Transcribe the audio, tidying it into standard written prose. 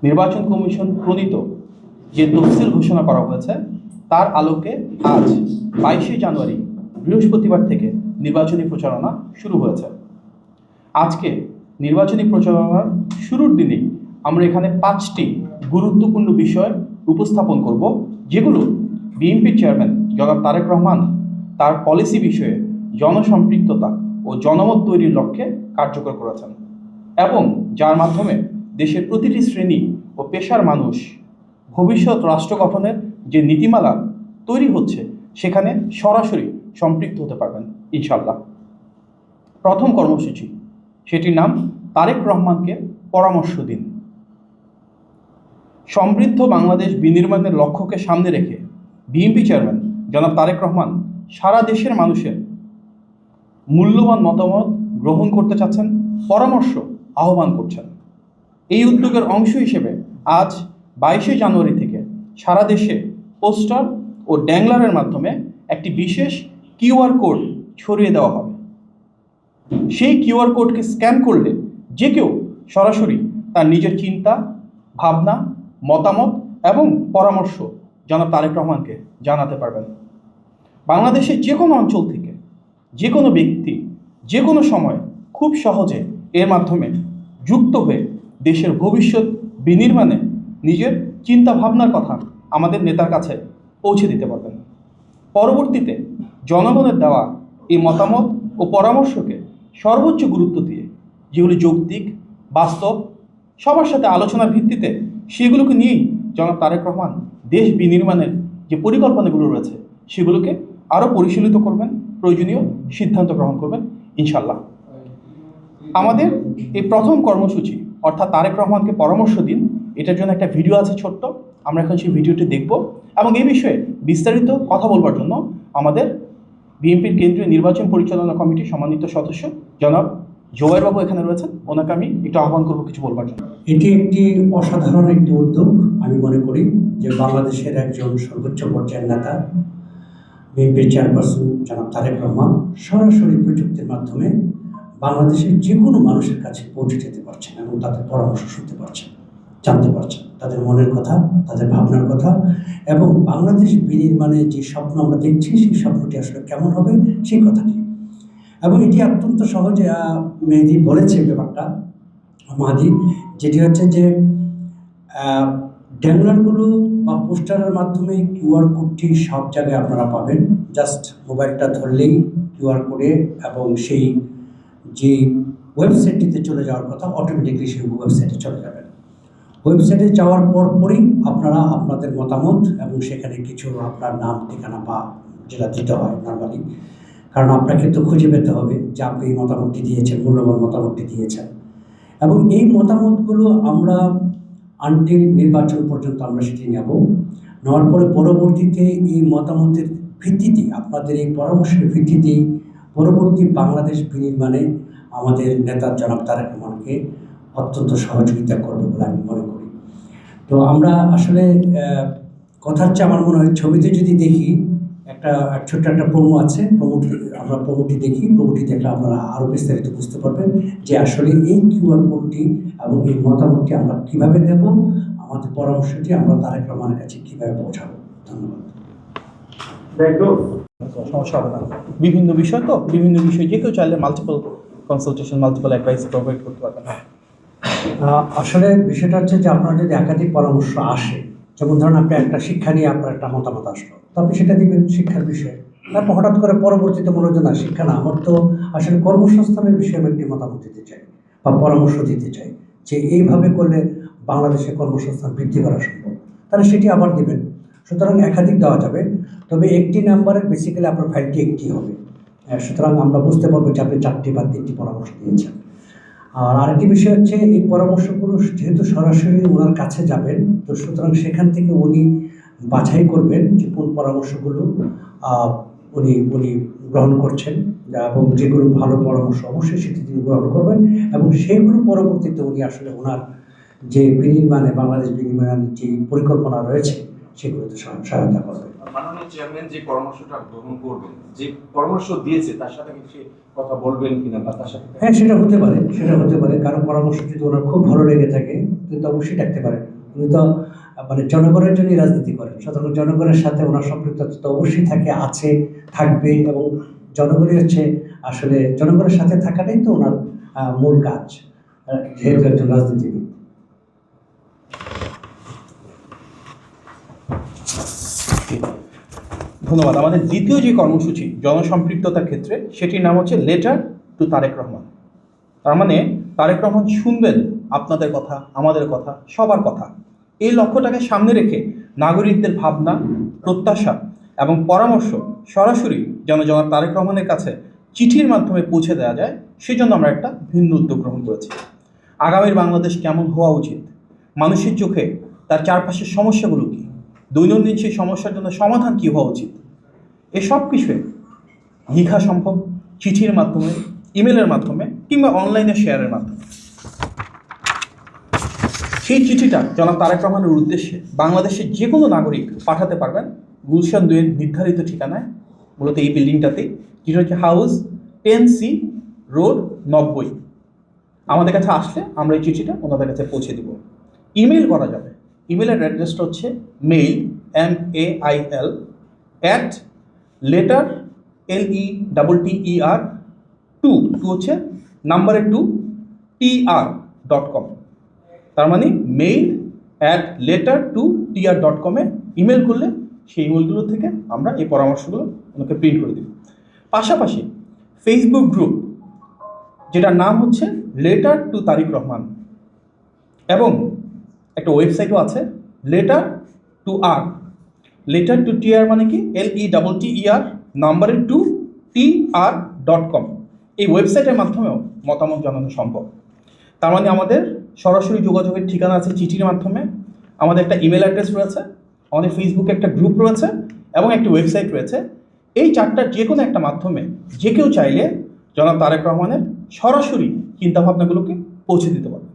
নির্বাচন কমিশন প্রণীত যে তফসিল ঘোষণা করা হয়েছে তার আলোকে আজ 22শে জানুয়ারি বৃহস্পতিবার থেকে নির্বাচনী প্রচারণা শুরু হয়েছে। আজকে নির্বাচনী প্রচারণার শুরুর দিনেই আমরা এখানে 5টি গুরুত্বপূর্ণ বিষয় উপস্থাপন করব, যেগুলো বিএনপির চেয়ারম্যান জনাব তারেক রহমান তার পলিসি বিষয়ে জনসম্পৃক্ততা ও জনমত তৈরির লক্ষ্যে কার্যকর করেছেন এবং যার মাধ্যমে দেশের প্রতিটি শ্রেণী ও পেশার মানুষ ভবিষ্যৎ রাষ্ট্র গঠনের যে নীতিমালা তৈরি হচ্ছে সেখানে সরাসরি সম্পৃক্ত হতে পারবেন ইনশাল্লাহ। প্রথম কর্মসূচি, সেটির নাম তারেক রহমানকে পরামর্শ দিন। সমৃদ্ধ বাংলাদেশ বিনির্মাণের লক্ষ্যকে সামনে রেখে বিএনপি চেয়ারম্যান জনাব তারেক রহমান সারা দেশের মানুষের মূল্যবান মতামত গ্রহণ করতে চাচ্ছেন, পরামর্শ আহ্বান করছেন। এই উদ্যোগের অংশ হিসেবে আজ 22শে জানুয়ারি থেকে সারা দেশে পোস্টার ও ড্যাংলারের মাধ্যমে একটি বিশেষ কিউআর কোড ছড়িয়ে দেওয়া হবে। সেই কিউআর কোডকে স্ক্যান করলে যে কেউ সরাসরি তার নিজের চিন্তা, ভাবনা, মতামত এবং পরামর্শ জনাব তারেক রহমানকে জানাতে পারবেন। বাংলাদেশের যে কোনো অঞ্চল থেকে যে কোনো ব্যক্তি যে কোনো সময় খুব সহজে এর মাধ্যমে যুক্ত হয়ে দেশের ভবিষ্যৎ বিনির্মাণে নিজের চিন্তা ভাবনার কথা আমাদের নেতার কাছে পৌঁছে দিতে পারবেন। পরবর্তীতে জনগণের দেওয়া এই মতামত ও পরামর্শকে সর্বোচ্চ গুরুত্ব দিয়ে যেগুলি যৌক্তিক, বাস্তব, সবার সাথে আলোচনার ভিত্তিতে সেগুলোকে নিয়েই জনাব তারেক রহমান দেশ বিনির্মাণের যে পরিকল্পনাগুলো রয়েছে সেগুলোকে আরও পরিশীলিত করবেন, প্রয়োজনীয় সিদ্ধান্ত গ্রহণ করবেন ইনশাল্লাহ। আমাদের এই প্রথম কর্মসূচি অর্থাৎ তারেক রহমানকে পরামর্শ দিন, এটার জন্য একটা ভিডিও আছে ছোট্ট, আমরা এখন সেই ভিডিওটি দেখব এবং এই বিষয়ে বিস্তারিত কথা বলবার জন্য আমাদের বিএনপির কেন্দ্রীয় নির্বাচন পরিচালনা কমিটির সম্মানিত সদস্য জনাব জোবায়ের বাবু এখানে রয়েছেন, ওনাকে আমি একটু আহ্বান করবো কিছু বলবার জন্য। এটি একটি অসাধারণ একটি উদ্যোগ আমি মনে করি, যে বাংলাদেশের একজন সর্বোচ্চ পর্যায়ের নেতা বিএনপির চেয়ারপারসন জনাব তারেক রহমান সরাসরি প্রযুক্তির মাধ্যমে বাংলাদেশের যে কোনো মানুষের কাছে পৌঁছে যেতে পারছেন এবং তাদের পরামর্শ শুনতে পারছেন, জানতে পারছেন তাদের মনের কথা, তাদের ভাবনার কথা, এবং বাংলাদেশ বিনির্মাণে যে স্বপ্ন আমরা দেখছি সেই স্বপ্নটি আসলে কেমন হবে সেই কথাটি। এবং এটি অত্যন্ত সহজে মেহেদি বলেছে ব্যাপারটা, মাহাদি, যেটি হচ্ছে যে ড্যাংলারগুলো বা পোস্টারের মাধ্যমে কিউআর কোডটি সব জায়গায় আপনারা পাবেন। জাস্ট মোবাইলটা ধরলেই কিউআর কোডে এবং সেই যে ওয়েবসাইটটিতে চলে যাওয়ার কথা অটোমেটিকলি সেই ওয়েবসাইটে চলে যাবেন। ওয়েবসাইটে যাওয়ার পরই আপনারা আপনাদের মতামত এবং সেখানে কিছু আপনার নাম, ঠিকানা বা যেটা দিতে হয় নর্মালি, কারণ আপনাকে তো খুঁজে পেতে হবে যে আপনি এই মতামতটি দিয়েছেন, মূল্যবান মতামতটি দিয়েছেন। এবং এই মতামতগুলো আমরা আনটিল নির্বাচন পর্যন্ত আমরা সেটি নেওয়ার পরে পরবর্তীতে এই মতামতের ভিত্তিতে, আপনাদের এই পরামর্শের ভিত্তিতে পরবর্তী বাংলাদেশ বিনির্মাণে আমাদের নেতা জনাব তারেক রহমানকে অত্যন্ত সহযোগিতা করবে বলে আমি মনে করি। তো আমরা আসলে কথার চেয়ে আমার মনে হয় ছবিতে যদি দেখি একটা ছোট্ট একটা প্রোমো আছে, প্রোমোটি দেখি, প্রোমোটি দেখলে আপনারা আরও বিস্তারিত বুঝতে পারবেন যে আসলে এই কিউআর কোডটি এবং এই মতামতটি আমরা কীভাবে নেব, আমাদের পরামর্শটি আমরা তারেক রহমানের কাছে কীভাবে পৌঁছাবো। ধন্যবাদ। সমস্যা হবে না, বিভিন্ন বিষয় তো, বিভিন্ন বিষয় যে কেউ চাইলে multiple consultation, multiple advice provide করতে পারবেন। আসলে বিষয়টা হচ্ছে যে আপনার যদি একাধিক পরামর্শ আসে, যেমন ধরুন আপনি একটা শিক্ষা নিয়ে আপনার একটা মতামত আসলো, তো আপনি সেটা দিবেন শিক্ষার বিষয়ে। তারপর হঠাৎ করে পরবর্তীতে মনে হচ্ছে না শিক্ষা না, আমার তো আসলে কর্মসংস্থানের বিষয়ে আমি একটি মতামত দিতে চাই বা পরামর্শ দিতে চাই যে এইভাবে করলে বাংলাদেশে কর্মসংস্থান বৃদ্ধি করা সম্ভব, তাহলে সেটি আবার দিবেন। সুতরাং একাধিক দেওয়া যাবে, তবে একটি নাম্বারের বেসিক্যালি আপনার ফাইলটি একটি হবে। সুতরাং আমরা বুঝতে পারবো যে আপনি 4টি বা 3টি পরামর্শ দিয়েছেন। আর আরেকটি বিষয় হচ্ছে এই পরামর্শগুলো যেহেতু সরাসরি ওনার কাছে যাবেন, তো সুতরাং সেখান থেকে উনি বাছাই করবেন যে কোন পরামর্শগুলো উনি গ্রহণ করছেন, এবং যেগুলো ভালো পরামর্শ অবশ্যই সেটি তিনি গ্রহণ করবেন, এবং সেইগুলো পরবর্তীতে উনি আসলে ওনার যে বিনির্মাণে বাংলাদেশ বিনির্মাণের যে পরিকল্পনা রয়েছে সেগুলোতে সহায়তা করবে। মাননীয় চেয়ারম্যান যে পরামর্শটা গ্রহণ করবেন, যে পরামর্শ দিয়েছে তার সাথে কি সে কথা বলবেন কিনা বা তার সাথে হ্যাঁ, সেটা হতে পারে কারো পরামর্শ যদি ওনার খুব ভালো লেগে থাকে তিনি তো অবশ্যই ডাকতে পারেন। উনি তো মানে জনগণের জন্যই রাজনীতি করেন, সুতরাং জনগণের সাথে ওনার সম্পৃক্ততা তো অবশ্যই থাকবে এবং জনগণই হচ্ছে আসলে জনগণের সাথে থাকাটাই তো ওনার মূল কাজ, যেহেতু একজন রাজনীতিবিদ। ধন্যবাদ। আমাদের দ্বিতীয় যে কর্মসূচি জনসম্পৃক্ততার ক্ষেত্রে, সেটির নাম হচ্ছে লেটার টু তারেক রহমান। তার মানে তারেক রহমান শুনবেন আপনাদের কথা, আমাদের কথা, সবার কথা। এই লক্ষ্যটাকে সামনে রেখে নাগরিকদের ভাবনা, প্রত্যাশা এবং পরামর্শ সরাসরি যেন জনাব তারেক রহমানের কাছে চিঠির মাধ্যমে পৌঁছে দেওয়া যায়, সেজন্য আমরা একটা ভিন্ন উদ্যোগ গ্রহণ করেছি। আগামীর বাংলাদেশ কেমন হওয়া উচিত, মানুষের চোখে তার চারপাশের সমস্যাগুলো কী, দৈনন্দিন সেই সমস্যার জন্য সমাধান কী হওয়া উচিত, এসব কিছুই লেখা সম্ভব চিঠির মাধ্যমে, ইমেলের মাধ্যমে কিংবা অনলাইনে শেয়ারের মাধ্যমে। সেই চিঠিটা জনাব তারেক রহমানের উদ্দেশ্যে বাংলাদেশের যে কোনো নাগরিক পাঠাতে পারবেন গুলশান 2 এর নির্ধারিত ঠিকানায়, মূলত এই বিল্ডিংটাতেই, যেটা হচ্ছে হাউস 10C রোড 90। আমাদের কাছে আসলে আমরা এই চিঠিটা ওনাদের কাছে পৌঁছে দেব। ইমেল করা যাবে। ইমেলের অ্যাড্রেসটা হচ্ছে মেইল MAIL @letter LETTER 2 হচ্ছে নাম্বারের 2 TR.com। তার মানে mail@letter2tr.com ইমেল করলে সেই ইমেলগুলো থেকে আমরা এই পরামর্শগুলো ওনাকে প্রিন্ট করে দেব। পাশাপাশি ফেসবুক গ্রুপ, যেটার নাম হচ্ছে লেটার টু তারেক রহমান, এবং একটা ওয়েবসাইটও আছে লেটার টু TR মানে কি LETTER নাম্বারের 2 TR.com। এই ওয়েবসাইটের মাধ্যমেও মতামত জানানো সম্ভব। তার মানে আমাদের সরাসরি যোগাযোগের ঠিকানা আছে চিঠির মাধ্যমে, আমাদের একটা ইমেল অ্যাড্রেস রয়েছে, আমাদের ফেসবুকে একটা গ্রুপ রয়েছে এবং একটি ওয়েবসাইট রয়েছে। এই চারটার যে কোনো একটা মাধ্যমে যে কেউ চাইলে জনাব তারেক রহমানের সরাসরি চিন্তাভাবনাগুলোকে পৌঁছে দিতে পারবে।